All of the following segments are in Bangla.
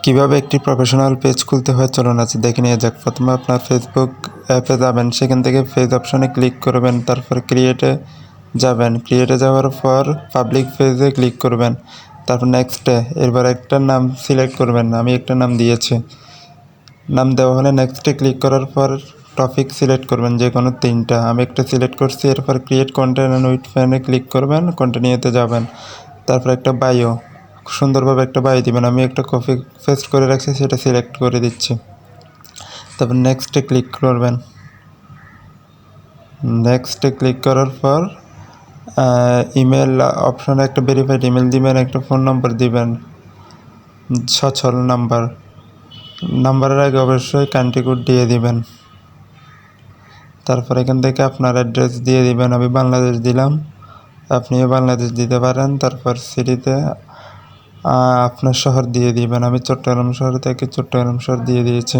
কিভাবে একটি প্রফেশনাল পেজ খুলতে হয় চলুন আজ দেখে নিয়ে যাক। প্রথমে আপনার ফেসবুক অ্যাপে যাবেন, সেখান থেকে পেজ অপশনে ক্লিক করবেন, তারপর ক্রিয়েটে যাবেন, ক্রিয়েটে যাওয়ার পর পাবলিক পেজে ক্লিক করবেন, তারপর নেক্সটে এরপর একটা নাম সিলেক্ট করবেন। আমি একটা নাম দিয়েছি, নাম দেওয়া হলে নেক্সটে ক্লিক করার পর টপিক সিলেক্ট করবেন, যে কোনো তিনটা। আমি একটা সিলেক্ট করছি। এরপর ক্রিয়েট কন্টেন্ট অ্যান্ড উইথ ফ্যানে ক্লিক করবেন, কন্টিনিউতে যাবেন, তারপর একটা বায়ো, সুন্দরভাবে একটা বায়ো দিবেন। আমি একটা কপি পেস্ট করে রাখছি, সেটা সিলেক্ট করে দিচ্ছি। তারপর নেক্সটে ক্লিক করবেন। নেক্সটে ক্লিক করার পর ইমেল অপশানে একটা ভেরিফাইড ইমেল দিবেন, একটা ফোন নম্বর দিবেন, সচল নাম্বারের আগে অবশ্যই কান্ট্রি কোড দিয়ে দিবেন। তারপর এখান থেকে আপনার অ্যাড্রেস দিয়ে দিবেন। আমি বাংলাদেশ দিলাম, আপনিও বাংলাদেশ দিতে পারেন। তারপর সিটিতে আপনার শহর দিয়ে দিবেন। আমি চট্টগ্রাম শহর থেকে চট্টগ্রাম শহর দিয়ে দিয়েছি।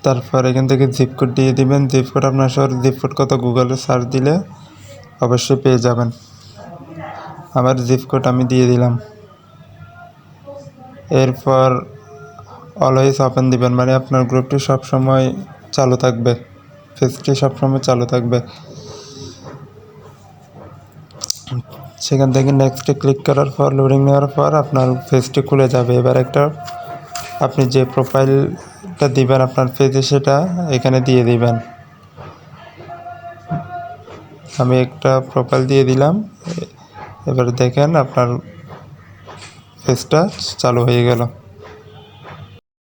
তারপর এখান থেকে জিপ কোড দিয়ে দিবেন। জিপ কোড আপনার শহর জিপ কোড কত গুগলে সার্চ দিলে অবশ্যই পেয়ে যাবেন। আমার জিপ কোড আমি দিয়ে দিলাম। এরপর অলওয়েজ ওপেন দিবেন, মানে আপনার গ্রুপটি সবসময় চালু থাকবে, পেজটি সবসময় চালু থাকবে। সেখান থেকে নেক্সটে ক্লিক করার পর লোডিং নেওয়ার পর আপনার পেজটি খুলে যাবে। এবার একটা আপনি যে প্রোফাইলটা দিবেন আপনার পেজে, সেটা এখানে দিয়ে দিবেন। আমি একটা প্রোফাইল দিয়ে দিলাম। এবার দেখেন আপনার পেজটা চালু হয়ে গেল।